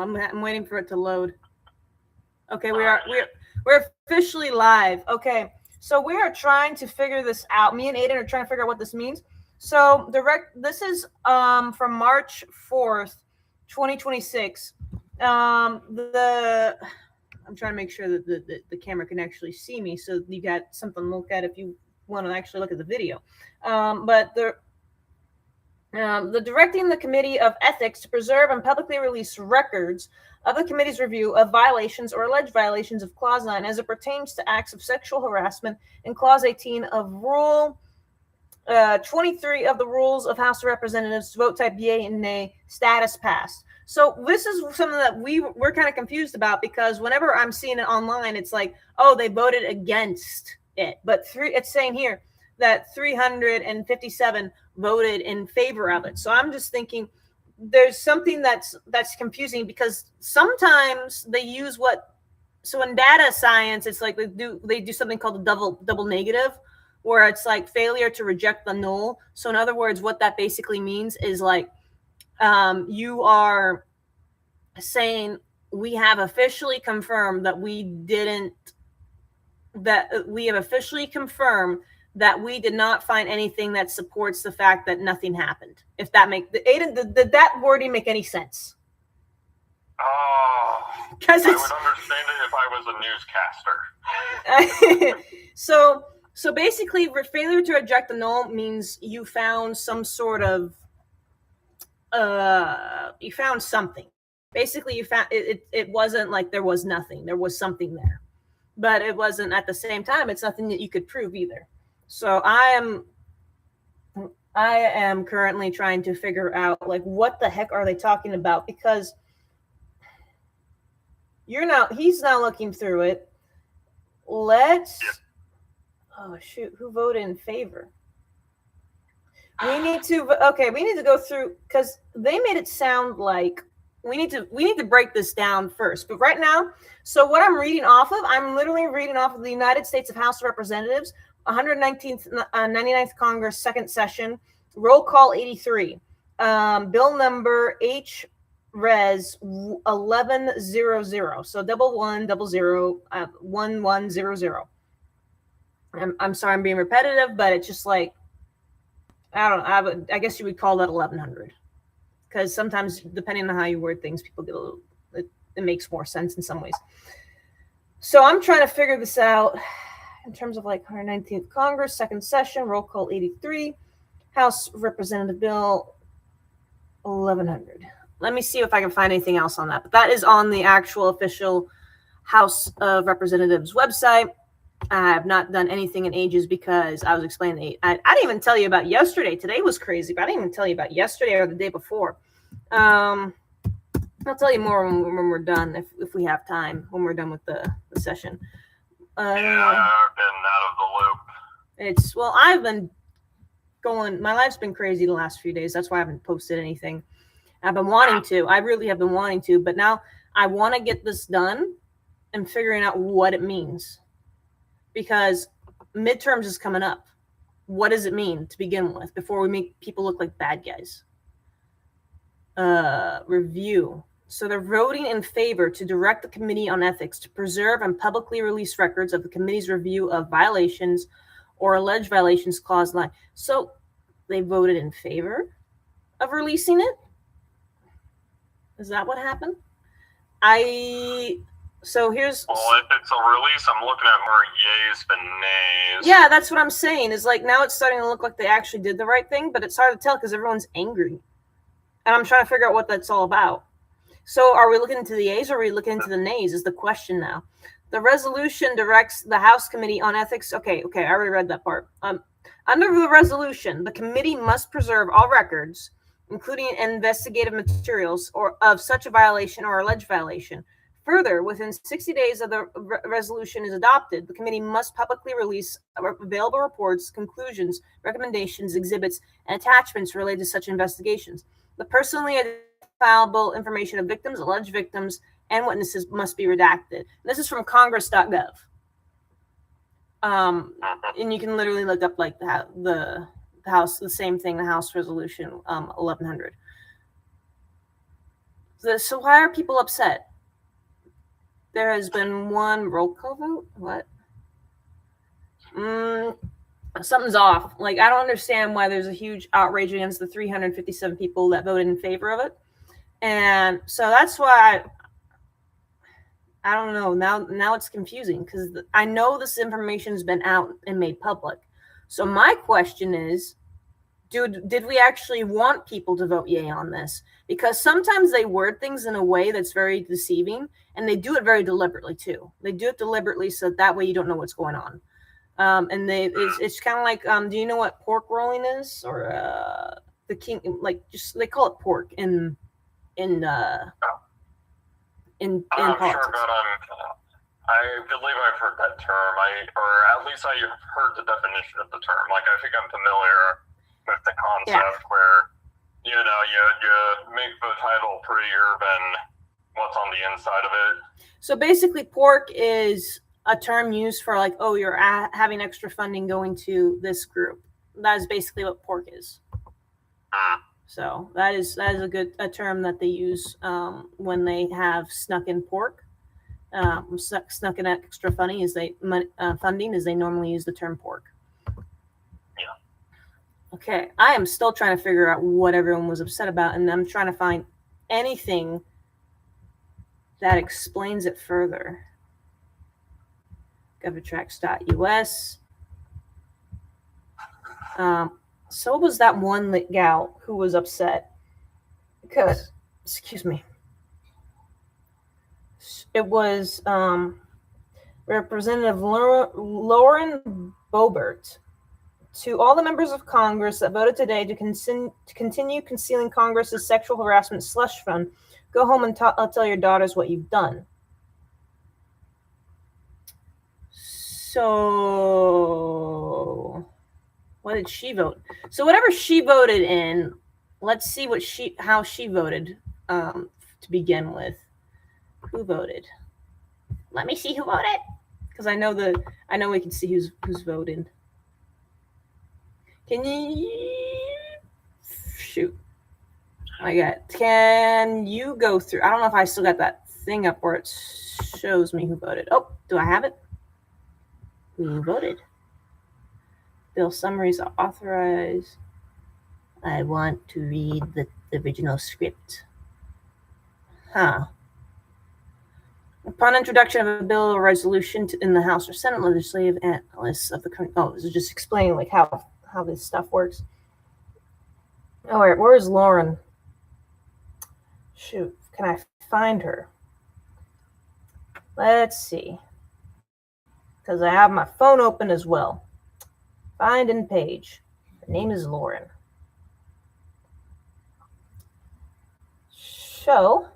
now. I'm waiting for it to load. Okay, we're officially live. Okay, so we are trying to figure this out. Me and Aiden are trying to figure out what this means. So this is from March 4th, 2026. I'm trying to make sure that the camera can actually see me, so you got something to look at if you want to actually look at the video. But the directing the Committee of Ethics to preserve and publicly release records of the committee's review of violations or alleged violations of Clause 9 as it pertains to acts of sexual harassment in Clause 18 of Rule 23 of the Rules of House of Representatives, vote type yea and nay, status passed. So this is something that we're kind of confused about, because whenever I'm seeing it online, it's like, oh, they voted against it. But it's saying here that 357 voted in favor of it. So I'm just thinking there's something that's confusing, because sometimes they use so in data science, it's like they do something called a double negative, where it's like failure to reject the null. So in other words, what that basically means is like, you are saying we have officially confirmed that we did not find anything that supports the fact that nothing happened. If that did that wording make any sense? Because I would understand it if I was a newscaster. So basically, failure to reject the null means you found some sort of you found something. Basically, you found it wasn't like there was nothing. There was something there, but it wasn't at the same time. It's nothing that you could prove either. So I am currently trying to figure out, like, what the heck are they talking about? Because he's now looking through it. Oh shoot, who voted in favor? We need to go through, because they made it sound like we need to break this down first. But right now, so what I'm reading off of, I'm literally reading off of the United States of House of Representatives, 119th, 99th Congress, second session, roll call 83, bill number H. Res 1100. So 1100 I'm sorry, I'm being repetitive, but it's just like, I don't know. I guess you would call that 1100, because sometimes, depending on how you word things, people get a little. It makes more sense in some ways. So I'm trying to figure this out in terms of like 119th Congress, second session, roll call 83, House Representative Bill 1100. Let me see if I can find anything else on that. But that is on the actual official House of Representatives website. I have not done anything in ages, because I was explaining. I didn't even tell you about yesterday. Today was crazy, but I didn't even tell you about yesterday or the day before. I'll tell you more when we're done, if we have time, when we're done with the session. I've been out of the loop. I've been going. My life's been crazy the last few days. That's why I haven't posted anything. I've been wanting to. I really have been wanting to, but now I want to get this done and figuring out what it means. Because midterms is coming up. What does it mean to begin with before we make people look like bad guys? Review. So they're voting in favor to direct the Committee on Ethics to preserve and publicly release records of the committee's review of violations or alleged violations, Clause 9. So they voted in favor of releasing it? Is that what happened? So here's. Well, if it's a release, I'm looking at more yays than nays. Yeah, that's what I'm saying. Is like, now it's starting to look like they actually did the right thing, but it's hard to tell because everyone's angry, and I'm trying to figure out what that's all about. So, are we looking into the yays or are we looking into the nays? Is the question now. The resolution directs the House Committee on Ethics. Okay, I already read that part. Under the resolution, the committee must preserve all records, including investigative materials, or of such a violation or alleged violation. Further, within 60 days of the resolution is adopted, the committee must publicly release available reports, conclusions, recommendations, exhibits, and attachments related to such investigations. The personally identifiable information of victims, alleged victims, and witnesses must be redacted. This is from congress.gov. And you can literally look up like the House, the same thing, the House Resolution 1100. So why are people upset? There has been one roll call vote. What? Something's off. Like, I don't understand why there's a huge outrage against the 357 people that voted in favor of it. And so that's why I don't know. Now it's confusing because I know this information has been out and made public. So my question is, did we actually want people to vote yay on this? Because sometimes they word things in a way that's very deceiving, and they do it very deliberately too. They do it deliberately so that way you don't know what's going on. And it's kind of like, do you know what pork rolling is, or the king? Like, just they call it pork in I'm politics. sure, but I believe I've heard that term. Or at least I have heard the definition of the term. Like, I think I'm familiar with the concept where, you make the title prettier than what's on the inside of it. So basically, pork is a term used for, like, oh, you're having extra funding going to this group. That is basically what pork is. So that is a term that they use when they have snuck in pork. Snuck in extra funding is they normally use the term pork. Yeah. Okay, I am still trying to figure out what everyone was upset about, and I'm trying to find anything that explains it further. Govtracks.us. So was that one gal who was upset because, excuse me, it was Representative Lauren Boebert. To all the members of Congress that voted today to continue concealing Congress's sexual harassment slush fund, go home and tell your daughters what you've done. So, what did she vote? So whatever she voted in, let's see how she voted to begin with. Who voted? Let me see who voted, because I know we can see who's voted. Can you shoot? Can you go through? I don't know if I still got that thing up where it shows me who voted. Oh, do I have it? Who voted? Bill summaries are authorized. I want to read the original script. Upon introduction of a bill or resolution in the House or Senate, legislative analysts of the country. Oh, this is just explaining like how this stuff works. All right, where is Lauren? Shoot, can I find her? Let's see, because I have my phone open as well. Find in page. Her name is Lauren. Show.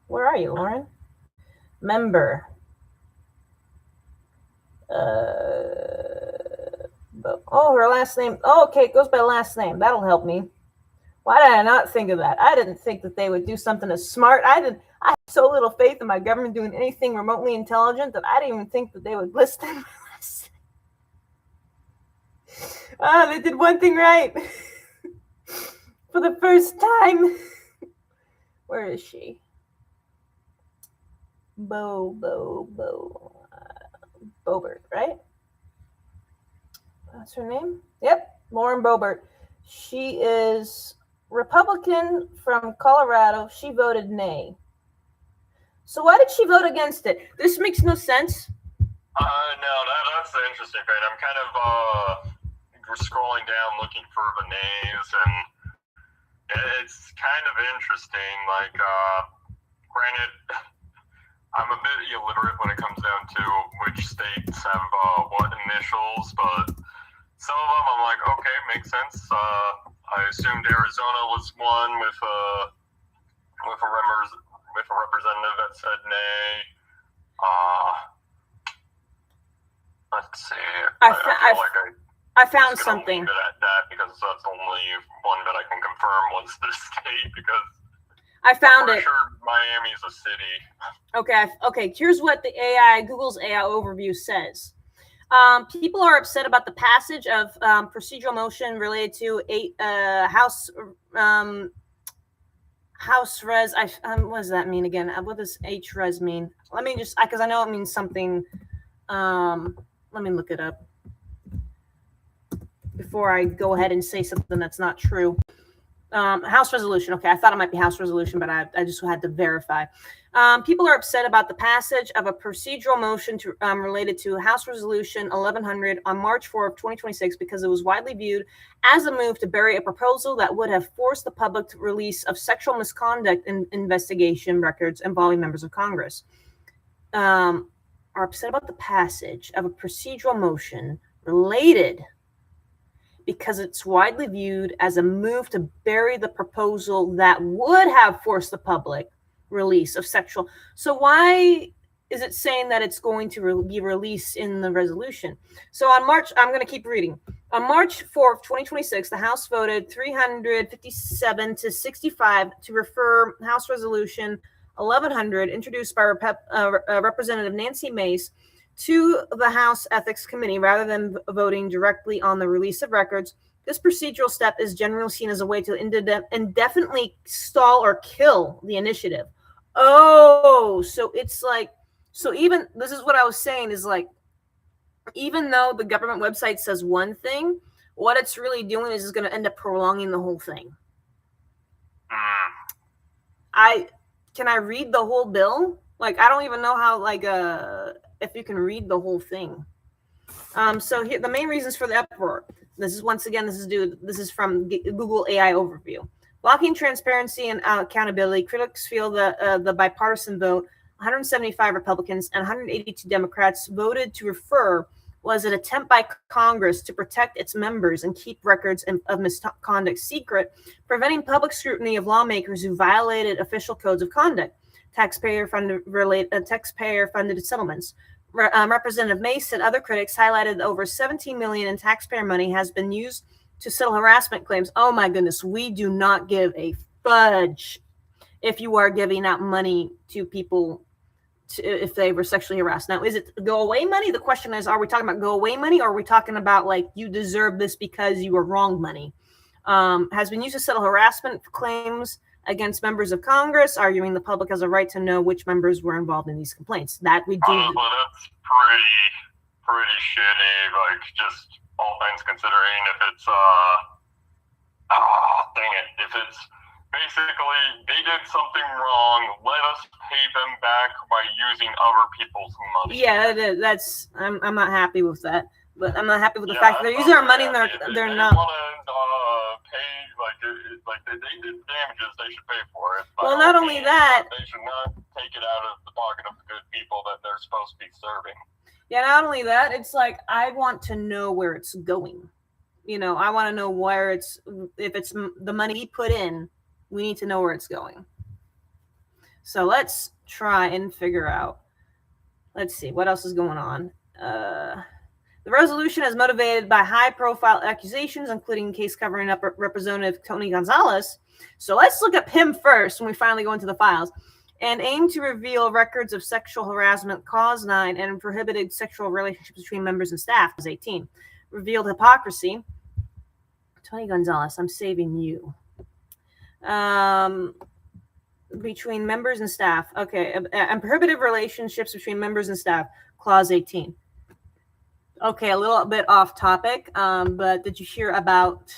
Where are you, Lauren? Member. Her last name. Oh, okay, it goes by last name. That'll help me. Why did I not think of that? I didn't think that they would do something as smart. I had so little faith in my government doing anything remotely intelligent that I didn't even think that they would list them. They did one thing right. For the first time. Where is she? Boebert, right? That's her name? Yep, Lauren Boebert. She is Republican from Colorado. She voted nay. So why did she vote against it? This makes no sense. No, that's the interesting thing. I'm kind of scrolling down looking for the nays, and it's kind of interesting. Like, granted, I'm a bit illiterate when it comes down to which states have what initials, but some of them I'm like, okay, makes sense. I assumed Arizona was one with a representative that said nay. Let's see. I found something. At that, because that's the only one that I can confirm was the state, because I found it. Sure, Miami's a city. Okay. Here's what the Google's AI overview says. People are upset about the passage of House Res. What does that mean again? What does H Res mean? Let me just, because I know it means something. Let me look it up before I go ahead and say something that's not true. House resolution. Okay, I thought it might be House resolution, but I just had to verify. People are upset about the passage of a procedural motion related to House Resolution 1100 on March 4th, 2026, because it was widely viewed as a move to bury a proposal that would have forced the public to release of sexual misconduct investigation records involving members of Congress. Are upset about the passage of a procedural motion related because it's widely viewed as a move to bury the proposal that would have forced the public release of sexual. So why is it saying that it's going to be released in the resolution? So on March, I'm going to keep reading. On March 4th, 2026, the House voted 357 to 65 to refer House Resolution 1100, introduced by Representative Nancy Mace, to the House Ethics Committee rather than voting directly on the release of records. This procedural step is generally seen as a way to indefinitely stall or kill the initiative. Oh, so it's like, so even, this is what I was saying, is like, even though the government website says one thing, what it's really doing is going to end up prolonging the whole thing. Can I read the whole bill? Like, I don't even know how, like, if you can read the whole thing. So here, the main reasons for the uproar. This is, once again, this is from Google AI Overview. Blocking transparency and accountability. Critics feel the bipartisan vote, 175 Republicans and 182 Democrats voted to refer, was an attempt by Congress to protect its members and keep records of misconduct secret, preventing public scrutiny of lawmakers who violated official codes of conduct, taxpayer-funded settlements. Representative Mace and other critics highlighted that over $17 million in taxpayer money has been used to settle harassment claims. Oh my goodness, we do not give a fudge if you are giving out money to people if they were sexually harassed. Now, is it go away money? The question is, are we talking about go away money, or are we talking about like you deserve this because you were wronged money? Has been used to settle harassment claims against members of Congress, arguing the public has a right to know which members were involved in these complaints. That we do. Honestly, that's pretty shitty. Like, just all things considering, if it's if it's basically they did something wrong, let us pay them back by using other people's money. Yeah, that's I'm not happy with that. But I'm not happy with the fact that they're using our money and they're not. Want to pay like they did damages, they should pay for it. Well, not only that, they should not take it out of the pocket of the good people that they're supposed to be serving. Yeah, not only that, it's like I want to know where it's going. You know, I want to know where if it's the money we put in, we need to know where it's going. So let's try and figure out. Let's see what else is going on. The resolution is motivated by high-profile accusations, including case covering up Representative Tony Gonzales. So let's look at him first when we finally go into the files. And aim to reveal records of sexual harassment, Clause 9, and prohibited sexual relationships between members and staff, Clause 18. Revealed hypocrisy. Tony Gonzales, I'm saving you. Between members and staff. Okay, and prohibited relationships between members and staff, Clause 18. Okay, a little bit off topic, but did you hear about,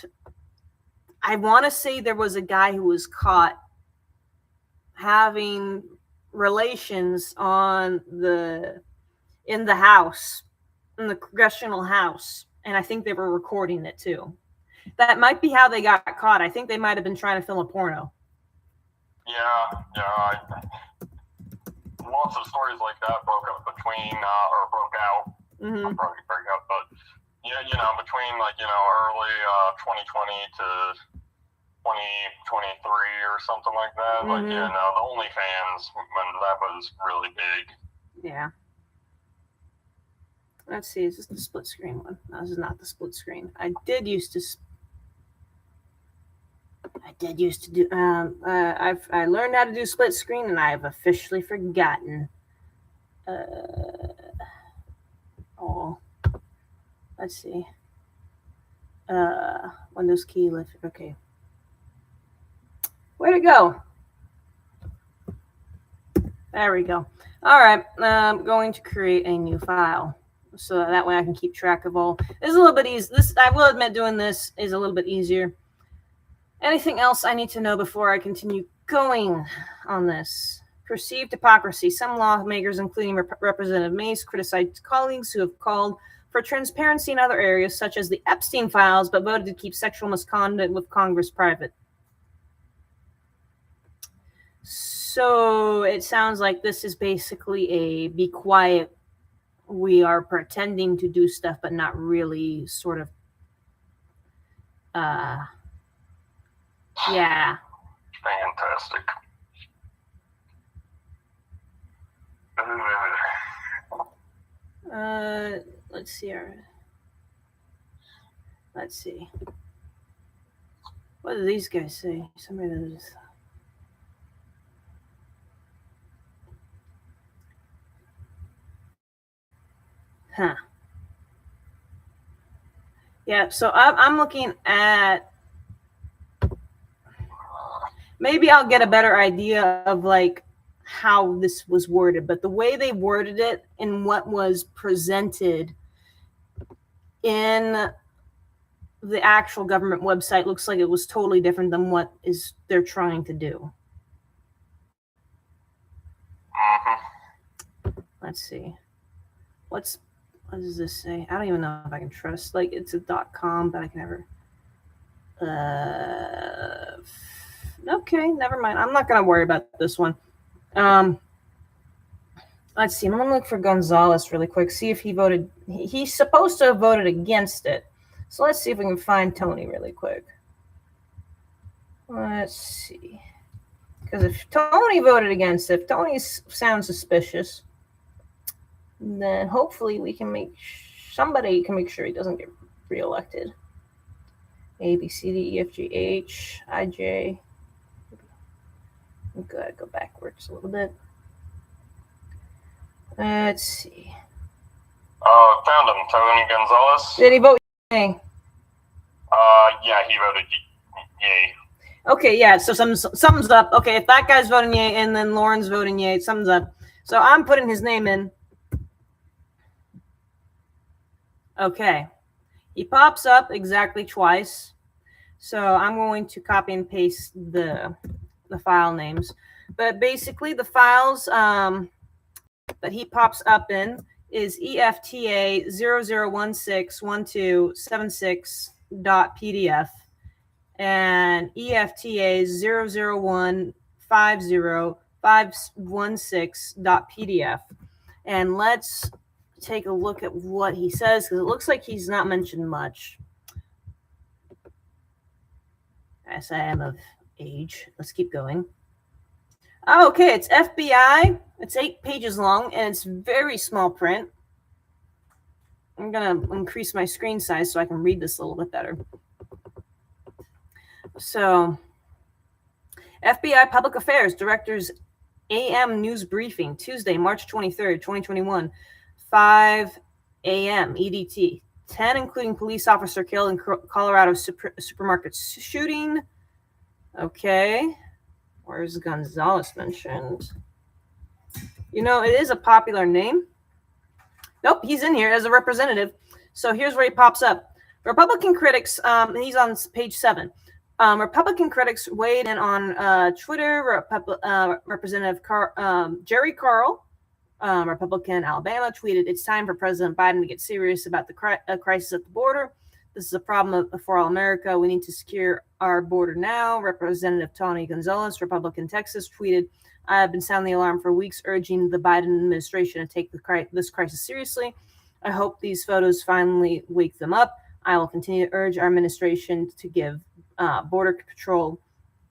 I want to say there was a guy who was caught having relations in the House, in the Congressional House, and I think they were recording it too. That might be how they got caught. I think they might have been trying to film a porno. Yeah, lots of stories like that broke out. Mm-hmm. Not break out, but yeah, between early 2020 to 2023 or something like that. Mm-hmm. The OnlyFans, when that was really big. Yeah. Let's see, is this the split screen one? No, this is not the split screen. I did used to do. I learned how to do split screen, and I've officially forgotten. Let's see. Windows key lift. Okay. Where'd it go? There we go. All right, I'm going to create a new file so that way I can keep track of all. It's a little bit easy. This, I will admit, doing this is a little bit easier. Anything else I need to know before I continue going on this? Perceived hypocrisy. Some lawmakers, including Representative Mace, criticized colleagues who have called for transparency in other areas, such as the Epstein files, but voted to keep sexual misconduct with Congress private. So it sounds like this is basically a be quiet. We are pretending to do stuff, but not really sort of. Yeah. Fantastic. Let's see. Let's see. What do these guys say? Somebody that is. Huh. Yeah, so I'm looking at. Maybe I'll get a better idea of like how this was worded, but the way they worded it and what was presented in the actual government website looks like it was totally different than what is they're trying to do. Let's see. What does this say? I don't even know if I can trust. Like, it's a .com, but I can never. Okay, never mind. I'm not gonna worry about this one. Let's see. I'm gonna look for Gonzales really quick. See if he voted. He's supposed to have voted against it. So let's see if we can find Tony really quick. Let's see. Because if Tony voted against it, if Tony sounds suspicious, then hopefully we can somebody can make sure he doesn't get reelected. A, B, C, D, E, F, G, H, I, J. I'm gonna go backwards a little bit. Let's see. Found him, Tony Gonzales. Did he vote yay? Yeah, he voted yay. Okay, yeah, so something's up. Okay, if that guy's voting yay and then Lauren's voting yay, something's up. So I'm putting his name in. Okay. He pops up exactly twice. So I'm going to copy and paste the file names. But basically the files that he pops up in is EFTA 00161276.pdf and EFTA 00150.516.pdf. And let's take a look at what he says, because it looks like he's not mentioned much. As I am of age. Let's keep going. Oh, okay, it's FBI. It's 8 pages long, and it's very small print. I'm going to increase my screen size so I can read this a little bit better. So, FBI Public Affairs Director's AM News Briefing, Tuesday, March 23rd, 2021, 5 a.m. EDT. 10, including police officer killed in Colorado supermarket shooting. Okay. Where's Gonzales mentioned? You know, it is a popular name. Nope, he's in here as a representative. So here's where he pops up. Republican critics, he's on page 7. Republican critics weighed in on Twitter. Representative Jerry Carl, Republican Alabama, tweeted, "It's time for President Biden to get serious about the crisis at the border. This is a problem for all America. We need to secure our border now." Representative Tony Gonzales, Republican Texas, tweeted, "I have been sounding the alarm for weeks, urging the Biden administration to take this crisis seriously. I hope these photos finally wake them up. I will continue to urge our administration to give Border Patrol,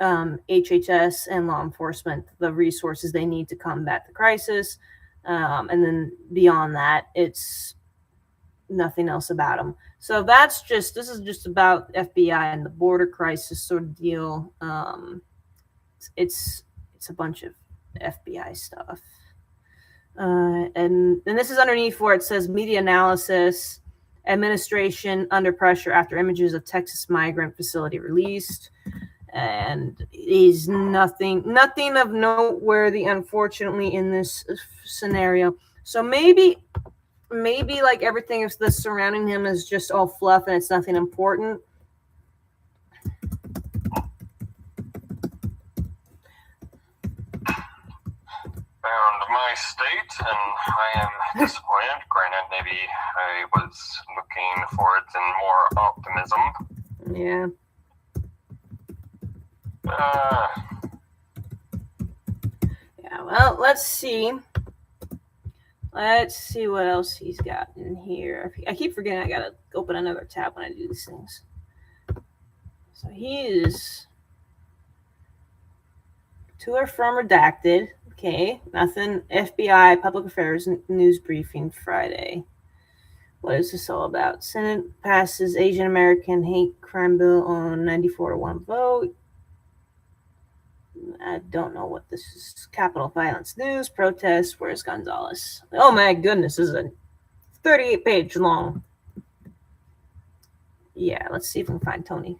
HHS, and law enforcement the resources they need to combat the crisis." And then beyond that, it's nothing else about them. So this is just about FBI and the border crisis sort of deal. It's a bunch of FBI stuff. And this is underneath where it says media analysis, administration under pressure after images of Texas migrant facility released. and is nothing of noteworthy, unfortunately, in this scenario. So maybe like everything that's surrounding him is just all fluff and it's nothing important. Found my state, and I am disappointed. Granted, maybe I was looking for it in more optimism. Yeah. Yeah, well, let's see. Let's see what else he's got in here. I keep forgetting I gotta open another tab when I do these things. So he is to or from redacted. Okay, nothing. FBI Public Affairs News Briefing Friday. What is this all about? Senate passes Asian American hate crime bill on 94-1 vote. I don't know what this is. Capitol violence news, protests. Where's Gonzales? Oh my goodness, this is a 38-page long. Yeah, let's see if we can find Tony.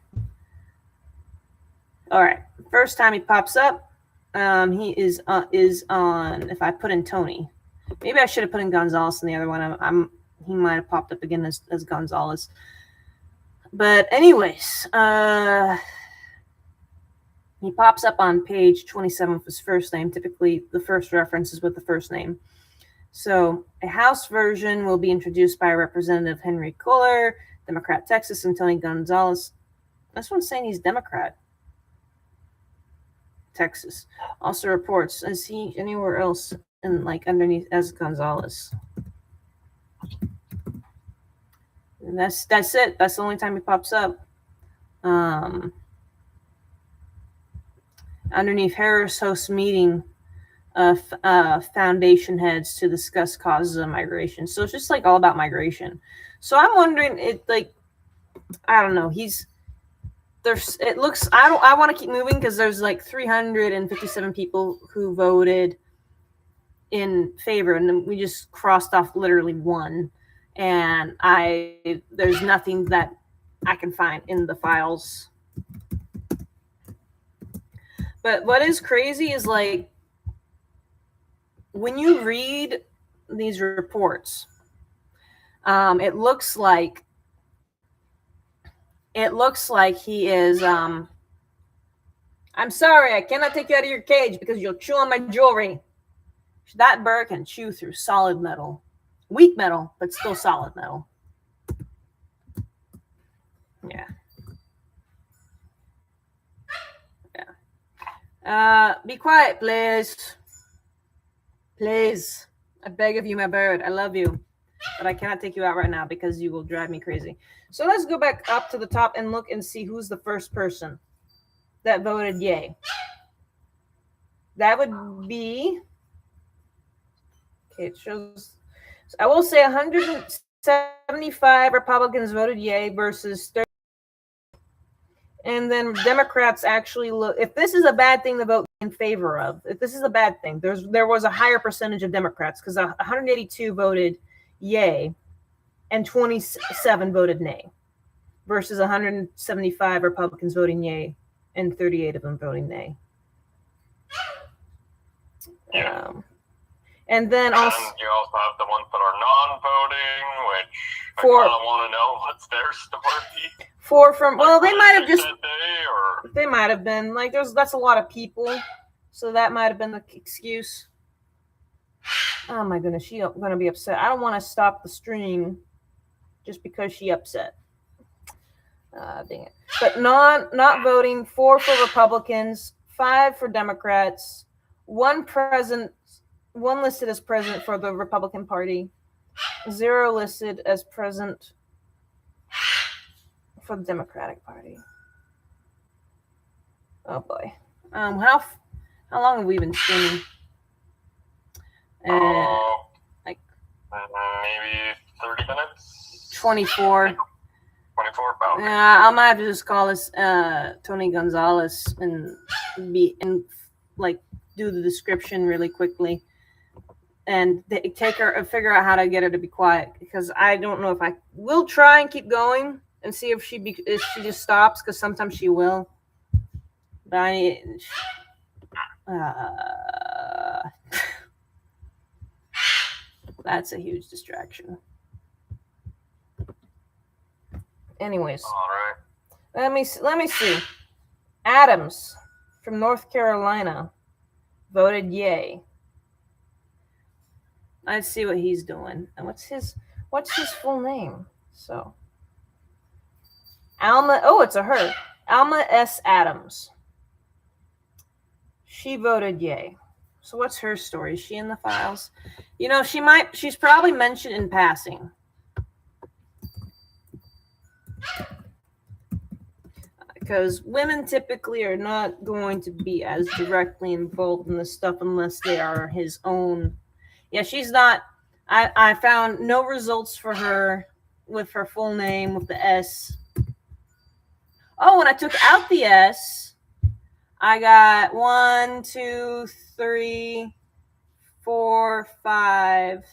All right, first time he pops up, he is on. If I put in Tony, maybe I should have put in Gonzales in the other one. He might have popped up again as Gonzales. But anyways, he pops up on page 27 with his first name. Typically, the first reference is with the first name. So a House version will be introduced by Representative Henry Culler, Democrat, Texas, and Tony Gonzales. This one's saying he's Democrat, Texas. Also reports, is he anywhere else in like underneath as Gonzales? And that's it. That's the only time he pops up. Underneath, Harris hosts meeting of foundation heads to discuss causes of migration. So it's just like all about migration. So I'm wondering, I don't know. It looks, I want to keep moving because there's like 357 people who voted in favor, and then we just crossed off literally one. And there's nothing that I can find in the files. But what is crazy is like when you read these reports, it looks like he is. I'm sorry, I cannot take you out of your cage because you'll chew on my jewelry. That bird can chew through solid metal, weak metal, but still solid metal. Yeah. Be quiet, please. Please. I beg of you, my bird. I love you. But I cannot take you out right now because you will drive me crazy. So let's go back up to the top and look and see who's the first person that voted yay. That would be... Okay, it shows... So I will say 175 Republicans voted yay versus 30. And then Democrats actually look, if this is a bad thing to vote in favor of, if this is a bad thing, there was a higher percentage of Democrats because 182 voted yay and 27 voted nay versus 175 Republicans voting yay and 38 of them voting nay. Yeah. And then also, you also have the ones that are non-voting, which I kind of want to know what's their story. They might have just, they might have been like, that's a lot of people, so that might have been the excuse. Oh my goodness, she's gonna be upset. I don't want to stop the stream just because she upset. Dang it. But not voting, 4 for Republicans, 5 for Democrats, 1 listed as president for the Republican Party, 0 listed as president for the Democratic Party. Oh boy. How long have we been streaming? Like maybe 30 minutes. 24. 24 about. Yeah, I might have to just call this Tony Gonzales and do the description really quickly and figure out how to get her to be quiet, because I don't know if I will try and keep going and see if she just stops, because sometimes she will. But I that's a huge distraction. Anyways, All right. let me see. Adams from North Carolina voted yay. Let's see what he's doing. And what's his full name? So Alma, oh, it's a her. Alma S. Adams. She voted yay. So what's her story? Is she in the files? You know, she's probably mentioned in passing. Because women typically are not going to be as directly involved in this stuff unless they are his own. Yeah, she's not. I found no results for her with her full name with the S. Oh, when I took out the S, I got 1, 2, 3, 4, 5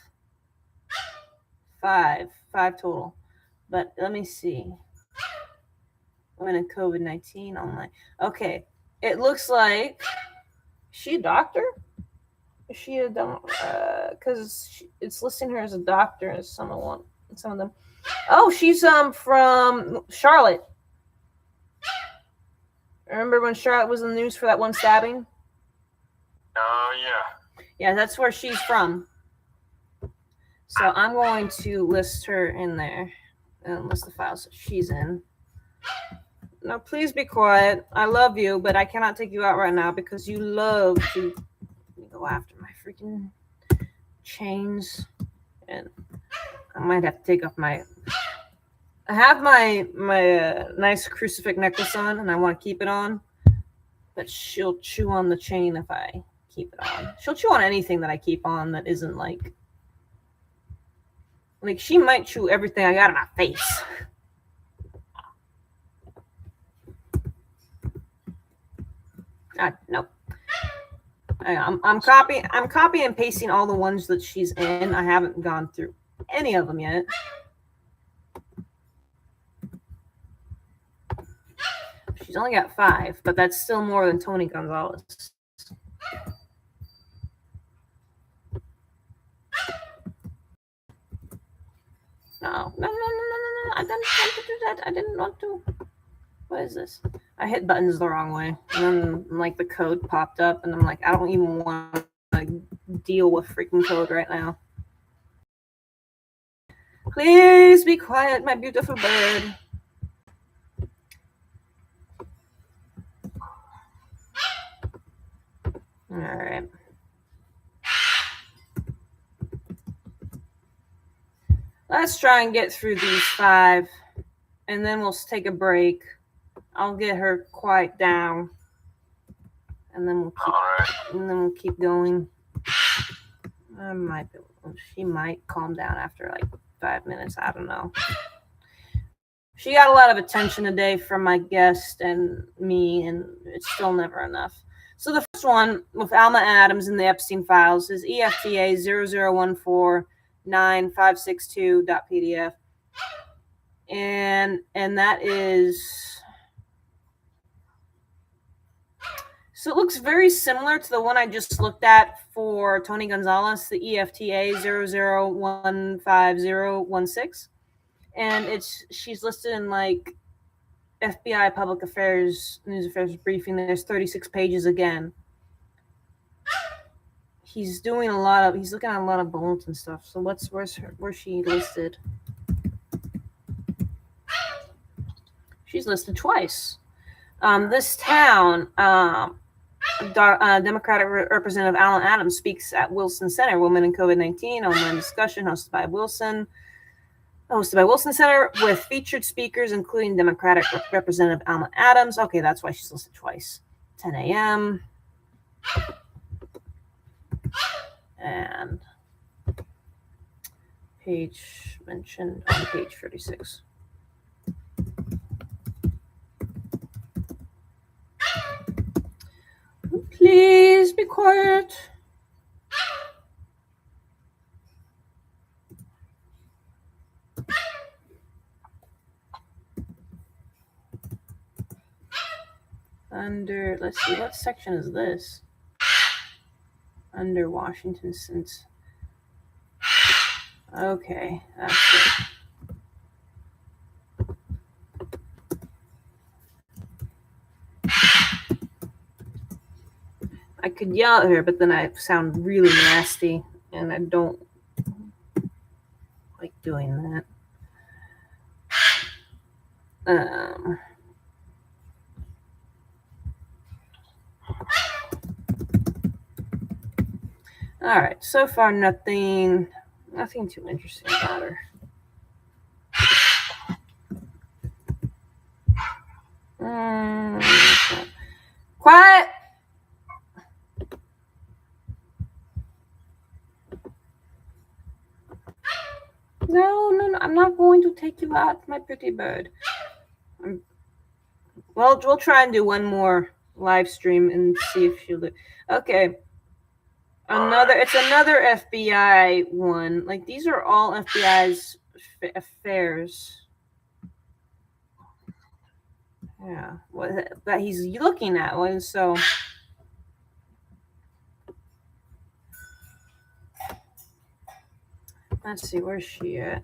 total. But let me see. Women in COVID-19 online. Okay, it looks like she a doctor. Is she a because it's listing her as a doctor as some of them. Oh, she's from Charlotte. Remember when Charlotte was in the news for that one stabbing? Oh, yeah. Yeah, that's where she's from. So I'm going to list her in there and list the files that she's in. Now, please be quiet. I love you, but I cannot take you out right now because you love to go after my freaking chains. And I might have to take off my... I have my nice crucifix necklace on, and I want to keep it on. But she'll chew on the chain if I keep it on. She'll chew on anything that I keep on that isn't like she might chew everything I got in my face. Nope. I'm copying and pasting all the ones that she's in. I haven't gone through any of them yet. She's only got 5, but that's still more than Tony Gonzales. No. I didn't want to do that. I didn't want to. What is this? I hit buttons the wrong way. And then, the code popped up, and I'm like, I don't even want to deal with freaking code right now. Please be quiet, my beautiful bird. All right. Let's try and get through these 5, and then we'll take a break. I'll get her quiet down, and then we'll keep going. She might calm down after 5 minutes. I don't know. She got a lot of attention today from my guest and me, and it's still never enough. So the first one with Alma Adams in the Epstein files is EFTA 0014956.pdf, and that is. So it looks very similar to the one I just looked at for Tony Gonzales, the EFTA 0015016. And she's listed in FBI Public Affairs, News Affairs Briefing. There's 36 pages again. He's looking at a lot of bullets and stuff. So where's she listed? She's listed twice. This town, Democratic Representative Alan Adams speaks at Wilson Center, Women in COVID-19, online discussion hosted by Wilson Center with featured speakers, including Democratic Representative Alma Adams. Okay, that's why she's listed twice. 10 a.m. And page mentioned on page 36. Please be quiet. Under, let's see, what section is this? Under Washington since. Okay, that's it. I could yell at her, but then I sound really nasty, and I don't like doing that. All right, so far nothing too interesting about her. Quiet. No, I'm not going to take you out, my pretty bird. Well, we'll try and do one more live stream and see if she'll do. Okay. It's another FBI one. Like, these are all FBI's affairs. Yeah, that he's looking at one. So let's see, where's she at?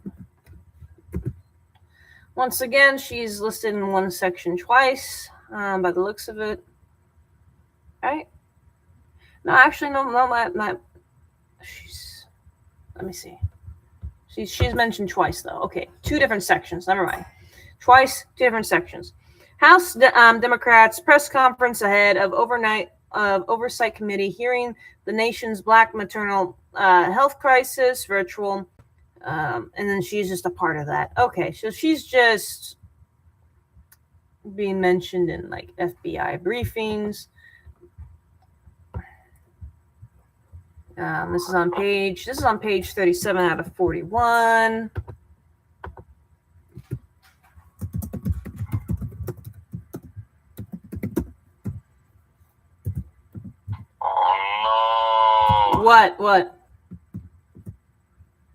Once again, she's listed in one section twice, by the looks of it. Right? No, actually, no, not. She's. Let me see. She's mentioned twice though. Okay, two different sections. Never mind. Twice, two different sections. House Democrats press conference ahead of oversight committee hearing the nation's Black maternal health crisis virtual, and then she's just a part of that. Okay, so she's just being mentioned in like FBI briefings. This is on page 37 out of 41. Oh no. What?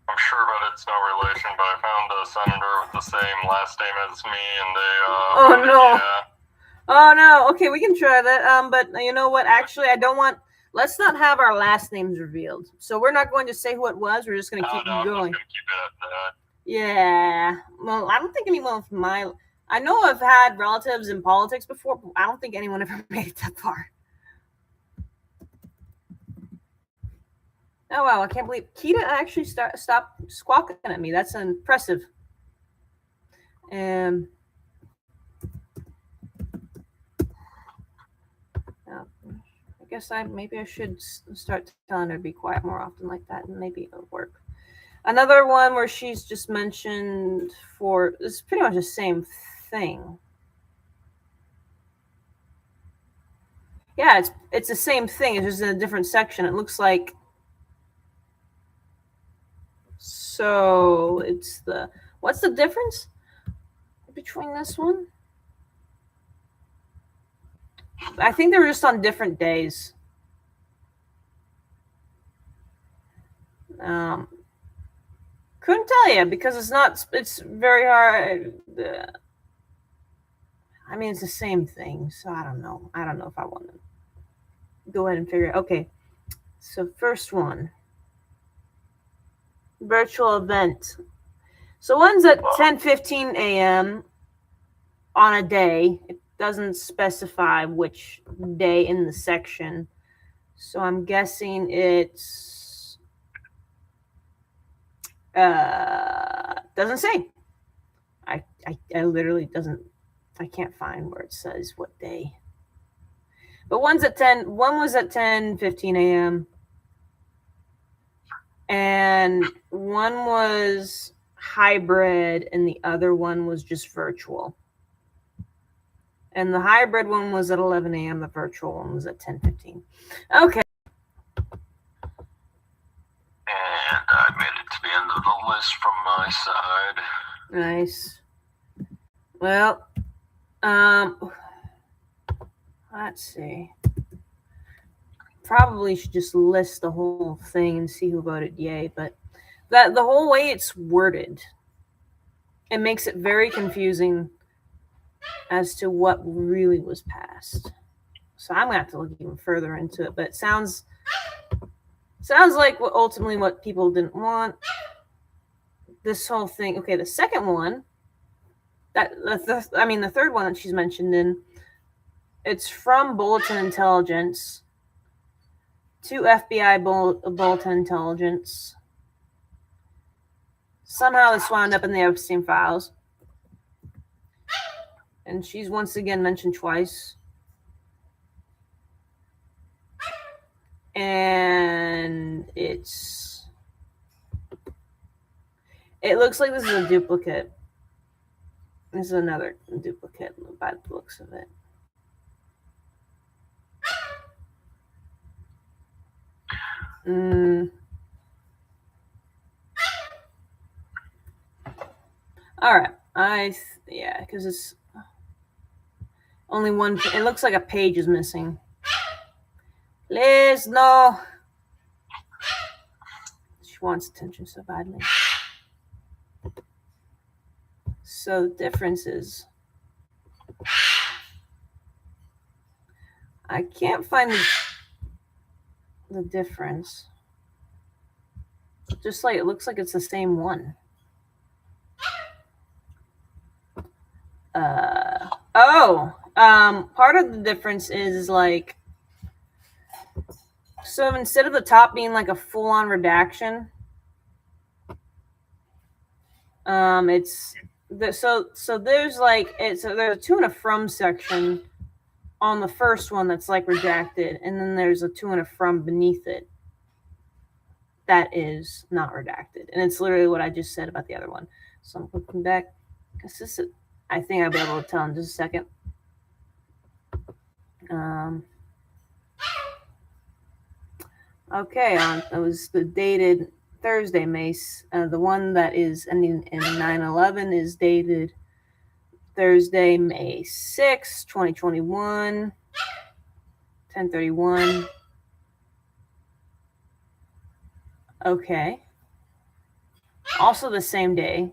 I'm sure but it's no relation, but I found a senator with the same last name as me, and they Oh no. Yeah. Oh no. Okay, we can try that. But you know what? Actually, I don't want. Let's not have our last names revealed. So we're not going to say who it was. We're just going to keep going. I'm just going to keep it at that. Yeah. Well, I don't think anyone with my. I know I've had relatives in politics before, but I don't think anyone ever made it that far. Oh wow! I can't believe Kita actually stopped squawking at me. That's impressive. I guess maybe I should start telling her to be quiet more often like that, and maybe it'll work. Another one where she's just mentioned for it's pretty much the same thing. Yeah, it's the same thing. It's just in a different section. It looks like. So it's what's the difference between this one? I think they were just on different days. Couldn't tell you because it's very hard. I mean, it's the same thing, so I don't know. I don't know if I want to go ahead and figure it out. Okay, so first one. Virtual event. So one's at 10:15 a.m. on a day. It doesn't specify which day in the section. So I'm guessing it's doesn't say. I literally doesn't. I can't find where it says what day. But one was at 10:15 a.m. and one was hybrid and the other one was just virtual. And the hybrid one was at 11 a.m. The virtual one was at 10:15. Okay. And I made it to the end of the list from my side. Nice. Well, let's see. Probably should just list the whole thing and see who voted yay, but the whole way it's worded, it makes it very confusing as to what really was passed. So I'm gonna have to look even further into it. But it sounds like ultimately what people didn't want. This whole thing. Okay, the second one. The third one that she's mentioned in. It's from Bulletin Intelligence to FBI Bulletin Intelligence. Somehow this wound up in the Epstein files. And she's once again mentioned twice. And it looks like this is a duplicate. This is another duplicate by the looks of it. All right. Because it's only one. It looks like a page is missing. Liz, no. She wants attention so badly. So the difference is, I can't find the difference. Just like it looks like it's the same one. Part of the difference is like, so instead of the top being like a full-on redaction, there's like there's a to and a from section on the first one that's like redacted, and then there's a to and a from beneath it that is not redacted, and it's literally what I just said about the other one. So I'm clicking back. I think I'll be able to tell in just a second. Okay, it was the dated Thursday, Mace. The one that is ending in 9/11 is dated Thursday, May 6, 2021, 10:31. Okay. Also the same day.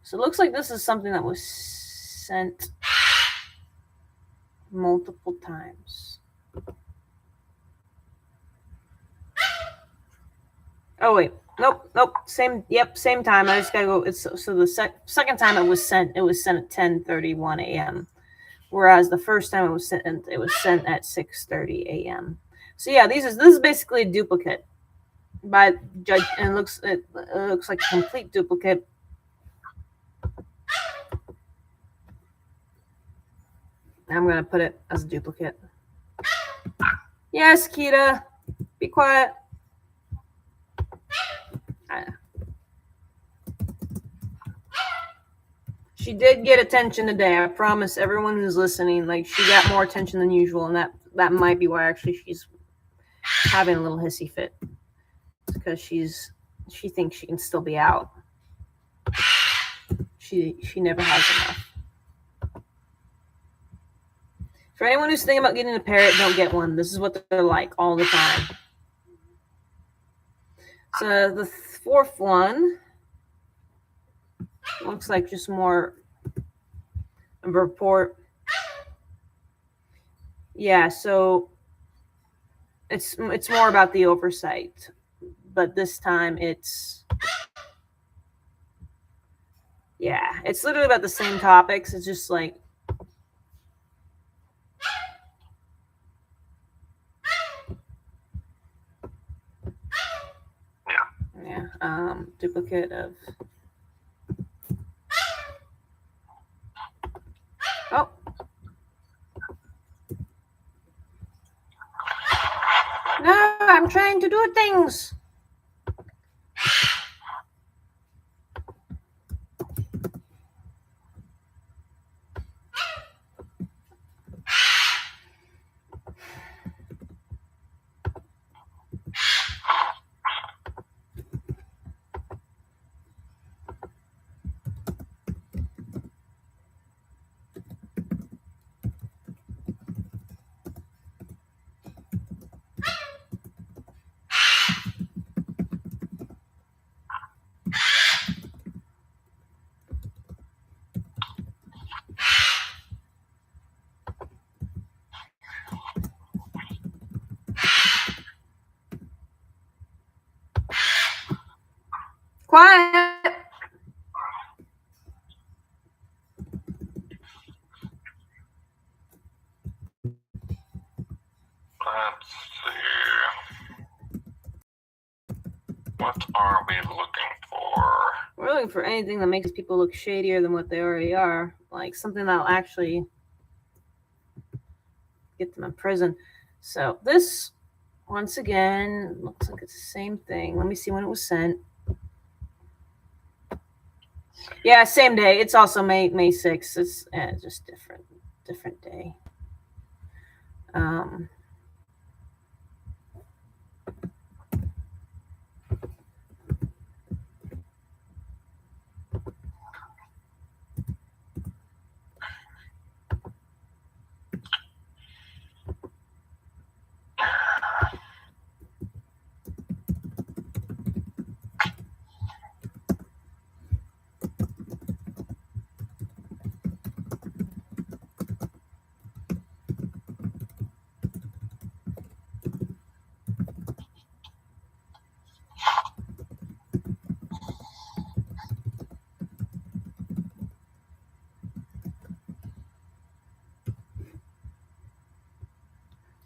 So it looks like this is something that was sent multiple times. Oh wait, nope. Same time. I just gotta go. So the second time it was sent at 10:31 a.m. Whereas the first time it was sent at 6:30 a.m. So yeah, this is basically a duplicate by judge, and it looks like a complete duplicate. I'm gonna put it as a duplicate. Yes, Kita, be quiet. She did get attention today. I promise everyone who's listening, like, she got more attention than usual, and that might be why actually she's having a little hissy fit. It's because she thinks she can still be out. She never has enough. For anyone who's thinking about getting a parrot, don't get one. This is what they're like all the time. So the fourth one looks like just more of a report. Yeah, so it's more about the oversight, but this time it's literally about the same topics. It's just like duplicate of. Oh. No, I'm trying to do things. Quiet. Let's see. What are we looking for? We're looking for anything that makes people look shadier than what they already are. Like something that'll actually get them in prison. So this, once again, looks like it's the same thing. Let me see when it was sent. Yeah, same day. It's also May 6th. It's just different day.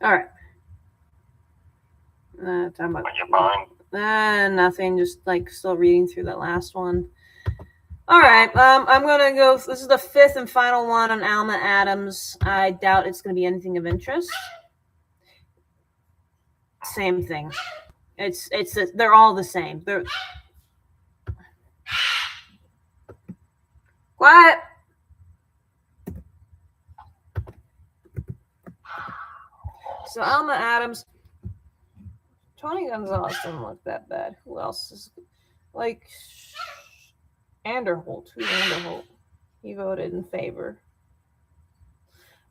All right. Talking about What you find? nothing. Just like still reading through that last one. All right. I'm gonna go. This is the 5th and final one on Alma Adams. I doubt it's gonna be anything of interest. Same thing. They're all the same. They're quiet. So Alma Adams, Tony Gonzales doesn't look that bad. Who else is like Anderholt? Who's Anderholt? He voted in favor.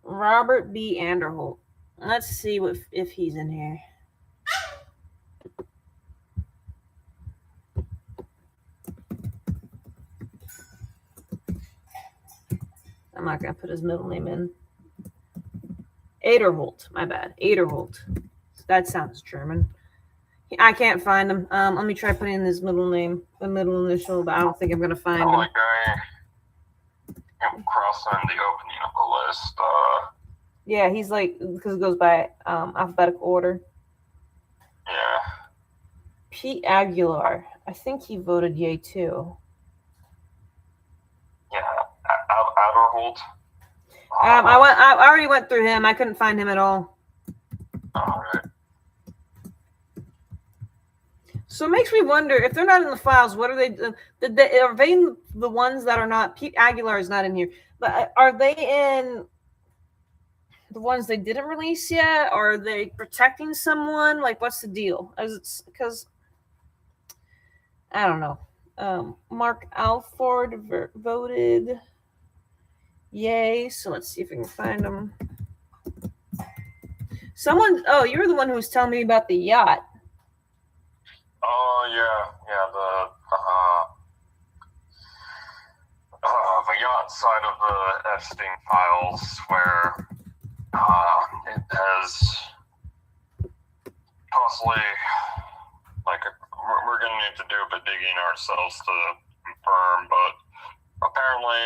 Robert B. Anderholt. Let's see if he's in here. I'm not gonna put his middle name in. Aderholt, my bad. Aderholt. That sounds German. I can't find him. Let me try putting in his middle name, the middle initial, but I don't think I'm gonna find him. Like I'm crossing the opening of the list. Yeah, he's like because it goes by alphabetical order. Yeah. Pete Aguilar. I think he voted yay too. Yeah, Aderholt. I already went through him. I couldn't find him at all. All right. So it makes me wonder if they're not in the files. What are they? Are they the ones that are not? Pete Aguilar is not in here, but are they in the ones they didn't release yet? Or are they protecting someone? Like, what's the deal? Because I don't know. Mark Alford voted yay. So let's see if we can find him. Someone. Oh, you were the one who was telling me about the yacht. Oh yeah. The yacht side of the Epstein files, where it has possibly, like, we're going to need to do a bit digging ourselves to confirm, but apparently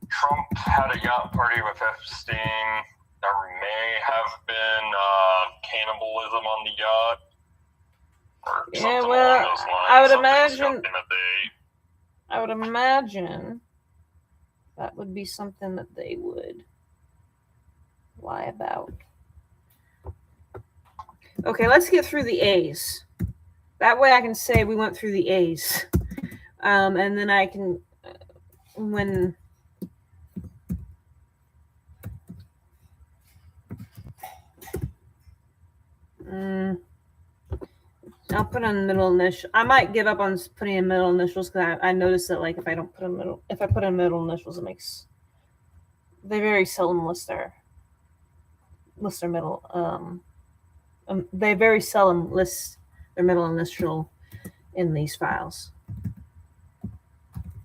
Trump had a yacht party with Epstein. There may have been cannibalism on the yacht. Or Yeah, something well, along those lines. I would Something's imagine. jumping a date. I would imagine that would be something that they would lie about. Okay, let's get through the A's. That way I can say we went through the A's. And then I can, when... I'll put on middle initial. I might give up on putting in middle initials because I noticed that like if I put in middle initials, it makes they very seldom list their middle. They very seldom list their middle initial in these files.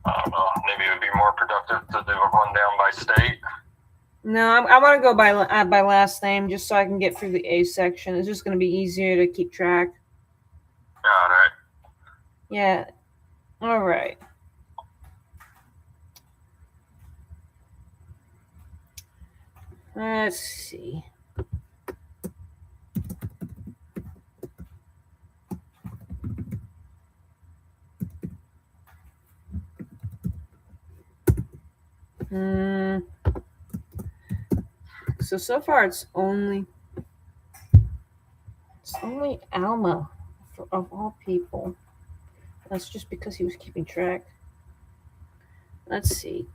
I don't know. Maybe it would be more productive to do a rundown by state. No, I want to go by last name just so I can get through the A section. It's just going to be easier to keep track. Got it. Yeah. All right. Let's see. So far it's only Alma of all people. That's just because he was keeping track. Let's see.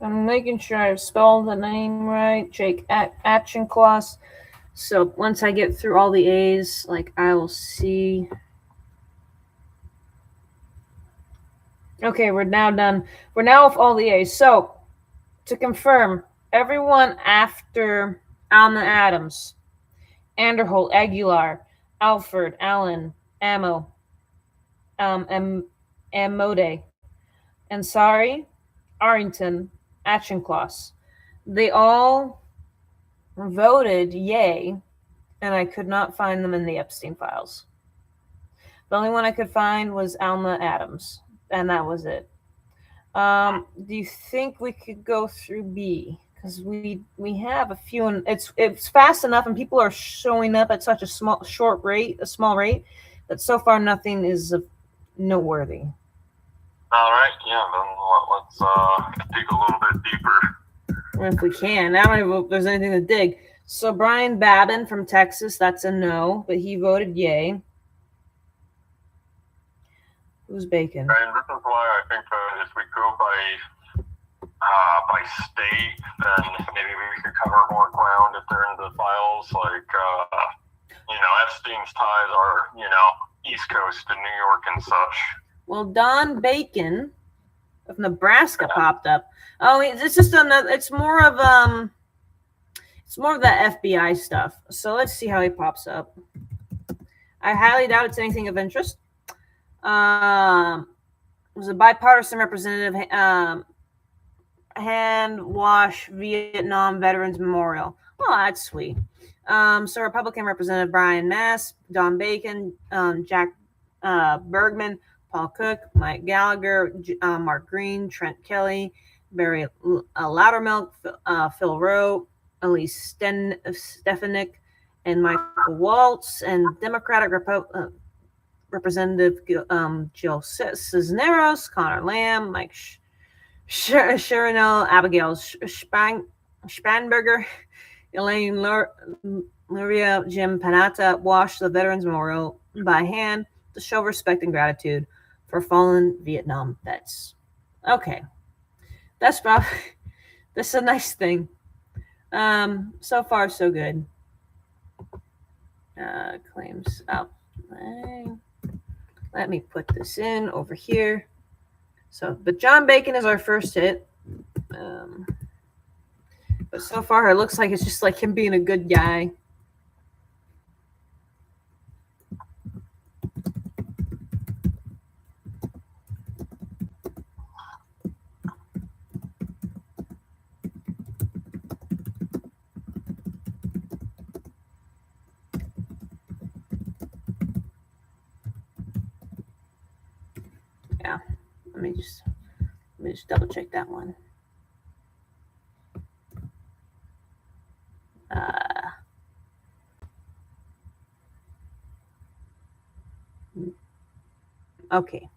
I'm making sure I've spelled the name right. Jake Achencloss. So once I get through all the A's, like I will see. Okay, we're now done. We're now with all the A's. So to confirm, everyone after Alma Adams, Anderholt, Aguilar, Alford, Allen, Ammo, Amode, Ansari, Arrington, Achencloss. They all voted yay, and I could not find them in the Epstein files. The only one I could find was Alma Adams, and that was it. Do you think we could go through B? Because we have a few, and it's fast enough, and people are showing up at such a small rate, that so far nothing is noteworthy. All right, yeah, then let's dig a little bit deeper. If we can. I don't know if there's anything to dig. So Brian Babin from Texas, that's a no, but he voted yay. Who's Bacon? And this is why I think if we go by state, then maybe we could cover more ground if they're in the files. Like, Epstein's ties are, East Coast and New York and such. Well, Don Bacon of Nebraska popped up. Oh, it's just another. It's more of the FBI stuff. So let's see how he pops up. I highly doubt it's anything of interest. It was a bipartisan representative hand wash Vietnam Veterans Memorial. Oh, that's sweet. So Republican Representative Brian Mass, Don Bacon, Jack Bergman, Paul Cook, Mike Gallagher, Mark Green, Trent Kelly, Barry Loudermilk, Phil Rowe, Elise Stefanik, and Michael Waltz, and Democratic Representative Jill Cisneros, Connor Lamb, Mike Sharonell, Abigail Spanberger, Elaine Luria, Jim Panetta washed the Veterans Memorial by hand to show respect and gratitude for fallen Vietnam vets. Okay. That's a nice thing. So far, so good. Claims out. Let me put this in over here. So, but John Bacon is our first hit. But so far, it looks like it's just like him being a good guy. Yeah, let me just double check that one. Okay.